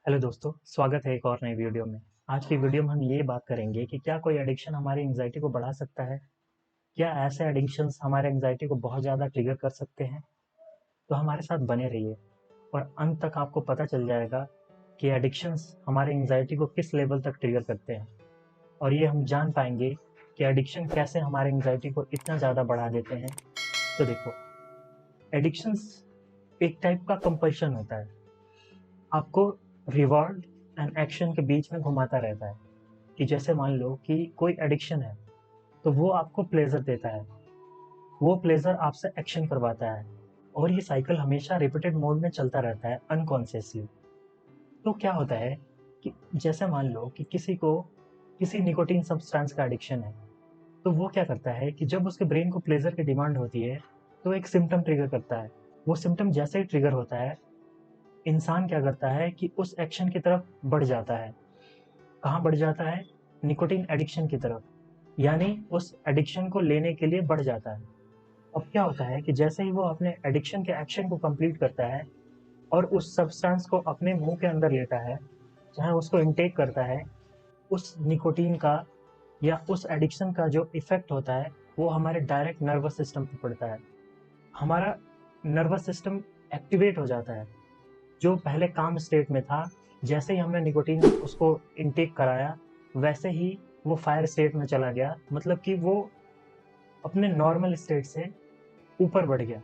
Hello दोस्तों, स्वागत है एक और नई वीडियो में। आज की वीडियो में हम ये बात करेंगे कि क्या कोई एडिक्शन हमारी एंग्जाइटी को बढ़ा सकता है? क्या ऐसे एडिक्शंस हमारे एंग्जाइटी को बहुत ज़्यादा ट्रिगर कर सकते हैं? तो हमारे साथ बने रहिए और अंत तक आपको पता चल जाएगा कि एडिक्शंस हमारे एंग्जाइटी को किस लेवल तक ट्रिगर करते हैं और ये हम जान पाएंगे कि एडिक्शन कैसे हमारे एंग्जाइटी को इतना ज़्यादा बढ़ा देते हैं। तो देखो, एडिक्शंस एक टाइप का कंपल्शन होता है, आपको रिवॉर्ड एंड एक्शन के बीच में घुमाता रहता है। कि जैसे मान लो कि कोई एडिक्शन है तो वो आपको प्लेजर देता है, वो प्लेजर आपसे एक्शन करवाता है और ये साइकिल हमेशा रिपीटेड मोड में चलता रहता है अनकॉन्शियसली। तो क्या होता है कि जैसे मान लो कि किसी को किसी निकोटीन सब्सटेंस का एडिक्शन है, तो वो क्या करता है कि जब उसके ब्रेन को प्लेजर की डिमांड होती है तो एक सिम्टम ट्रिगर करता है। वो सिम्टम जैसे ही ट्रिगर होता है, इंसान क्या करता है कि उस एक्शन की तरफ बढ़ जाता है। कहाँ बढ़ जाता है? निकोटीन एडिक्शन की तरफ, यानी उस एडिक्शन को लेने के लिए बढ़ जाता है। अब क्या होता है कि जैसे ही वो अपने एडिक्शन के एक्शन को कंप्लीट करता है और उस सब्सटेंस को अपने मुंह के अंदर लेता है, चाहे उसको इनटेक करता है, उस निकोटीन का या उस एडिक्शन का जो इफेक्ट होता है वो हमारे डायरेक्ट नर्वस सिस्टम पे पड़ता है। हमारा नर्वस सिस्टम एक्टिवेट हो जाता है। जो पहले काम स्टेट में था, जैसे ही हमने निकोटीन उसको इनटेक कराया, वैसे ही वो फायर स्टेट में चला गया। मतलब कि वो अपने नॉर्मल स्टेट से ऊपर बढ़ गया।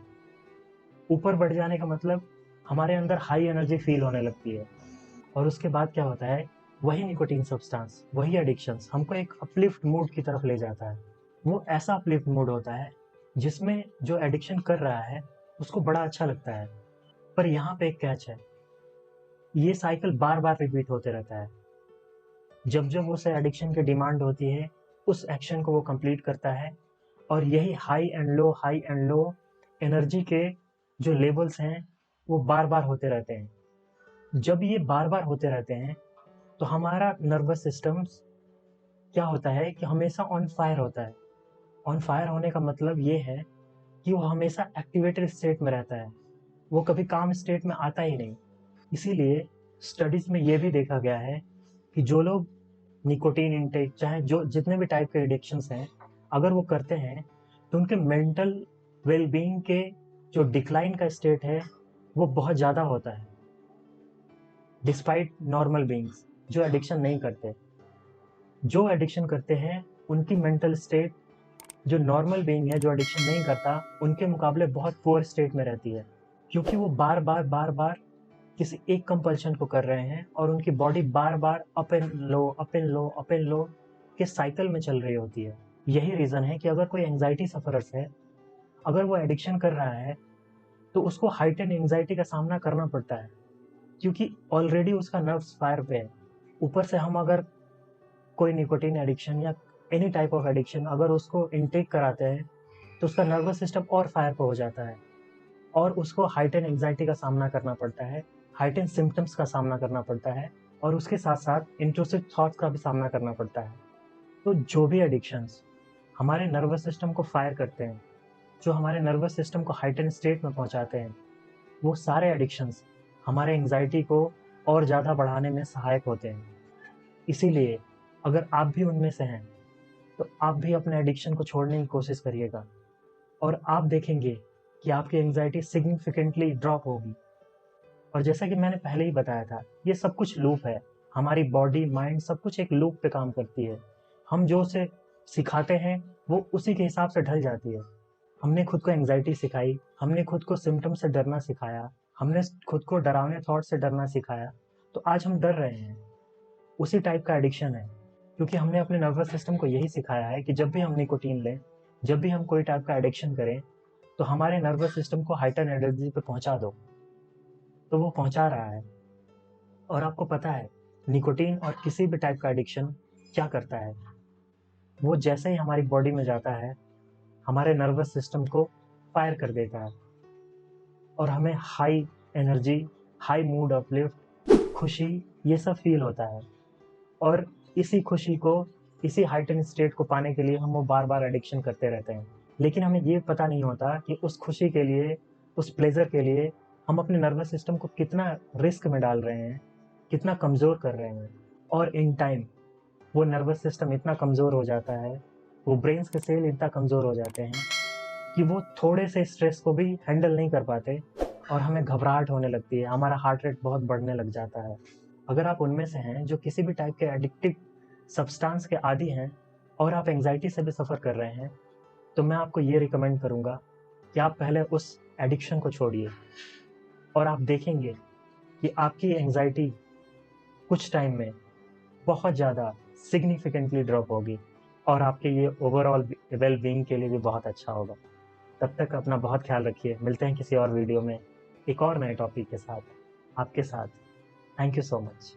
ऊपर बढ़ जाने का मतलब हमारे अंदर हाई एनर्जी फील होने लगती है। और उसके बाद क्या होता है, वही निकोटीन सब्सटेंस, वही एडिक्शंस हमको एक अपलिफ्ट मूड की तरफ ले जाता है। वो ऐसा अपलिफ्ट मूड होता है जिसमें जो एडिक्शन कर रहा है उसको बड़ा अच्छा लगता है। पर यहाँ पे एक कैच है, ये साइकिल बार बार रिपीट होते रहता है। जब जब उसे एडिक्शन की डिमांड होती है, उस एक्शन को वो कंप्लीट करता है और यही हाई एंड लो एनर्जी के जो लेवल्स हैं वो बार बार होते रहते हैं। जब ये बार बार होते रहते हैं तो हमारा नर्वस सिस्टम क्या होता है कि हमेशा ऑन फायर होता है। ऑन फायर होने का मतलब ये है कि वो हमेशा एक्टिवेटेड स्टेट में रहता है, वो कभी काम स्टेट में आता ही नहीं। इसीलिए स्टडीज में ये भी देखा गया है कि जो लोग निकोटीन इनटेक, चाहे जो जितने भी टाइप के एडिक्शंस हैं, अगर वो करते हैं तो उनके मेंटल वेलबींग के जो डिक्लाइन का स्टेट है वो बहुत ज़्यादा होता है, डिस्पाइट नॉर्मल बीइंग्स जो एडिक्शन नहीं करते। जो एडिक्शन करते हैं उनकी मेंटल स्टेट, जो नॉर्मल बीइंग है जो एडिक्शन नहीं करता, उनके मुकाबले बहुत पुअर स्टेट में रहती है। क्योंकि वो बार बार किसी एक कंपल्शन को कर रहे हैं और उनकी body bar bar up and low up and low up and low के साइकिल में चल रही होती है। यही रीज़न है कि अगर कोई एंग्जाइटी सफरर्स है, अगर वो एडिक्शन कर रहा है तो उसको हाइटेन एंग्जाइटी का सामना करना पड़ता है, क्योंकि ऑलरेडी उसका नर्व्स फायर पे है। ऊपर से हम अगर कोई निकोटीन एडिक्शन या एनी टाइप ऑफ एडिक्शन अगर उसको इनटेक कराते हैं तो उसका नर्वस सिस्टम और फायर पे हो जाता है और उसको हाइटेन एंग्जाइटी का सामना करना पड़ता है, हाइटेन सिम्टम्स का सामना करना पड़ता है और उसके साथ साथ इंट्रूसिव थॉट्स का भी सामना करना पड़ता है। तो जो भी एडिक्शंस हमारे नर्वस सिस्टम को फायर करते हैं, जो हमारे नर्वस सिस्टम को हाइटेन स्टेट में पहुंचाते हैं, वो सारे एडिक्शंस हमारे एंग्जाइटी को और ज़्यादा बढ़ाने में सहायक होते हैं। इसीलिए अगर आप भी उनमें से हैं तो आप भी अपने एडिक्शन को छोड़ने की कोशिश करिएगा और आप देखेंगे कि आपकी एंग्जाइटी सिग्निफिकेंटली ड्रॉप होगी। और जैसा कि मैंने पहले ही बताया था, ये सब कुछ लूप है। हमारी बॉडी माइंड सब कुछ एक लूप पे काम करती है। हम जो उसे सिखाते हैं वो उसी के हिसाब से ढल जाती है। हमने खुद को एंग्जाइटी सिखाई, हमने खुद को सिम्टम से डरना सिखाया, हमने खुद को डरावने थॉट से डरना सिखाया, तो आज हम डर रहे हैं। उसी टाइप का एडिक्शन है, क्योंकि हमने अपने नर्वस सिस्टम को यही सिखाया है कि जब भी हम निकोटीन लें, जब भी हम कोई टाइप का एडिक्शन करें, तो हमारे नर्वस सिस्टम को हाइटर एनर्जी पे पहुंचा दो। तो वो पहुंचा रहा है। और आपको पता है निकोटीन और किसी भी टाइप का एडिक्शन क्या करता है? वो जैसे ही हमारी बॉडी में जाता है, हमारे नर्वस सिस्टम को फायर कर देता है और हमें high energy, high mood uplift, खुशी, ये सब फील होता है। और इसी खुशी को, इसी हाइटन स्टेट को पाने के लिए हम वो बार बार एडिक्शन करते रहते हैं। लेकिन हमें ये पता नहीं होता कि उस खुशी के लिए, उस प्लेजर के लिए हम अपने नर्वस सिस्टम को कितना रिस्क में डाल रहे हैं कितना कमज़ोर कर रहे हैं। और इन टाइम वो नर्वस सिस्टम इतना कमज़ोर हो जाता है, वो ब्रेन्स के सेल इतना कमज़ोर हो जाते हैं कि वो थोड़े से स्ट्रेस को भी हैंडल नहीं कर पाते और हमें घबराहट होने लगती है, हमारा हार्ट रेट बहुत बढ़ने लग जाता है। अगर आप उनमें से हैं जो किसी भी टाइप के एडिक्टिव सब्सटेंस के आदी हैं और आप एंग्जायटी से भी सफ़र कर रहे हैं, तो मैं आपको ये रिकमेंड करूँगा कि आप पहले उस एडिक्शन को छोड़िए और आप देखेंगे कि आपकी एंग्जायटी कुछ टाइम में बहुत ज़्यादा सिग्निफिकेंटली ड्रॉप होगी और आपके ये ओवरऑल वेल बीइंग के लिए भी बहुत अच्छा होगा। तब तक अपना बहुत ख्याल रखिए। मिलते हैं किसी और वीडियो में एक और नए टॉपिक के साथ आपके साथ। Thank you so much.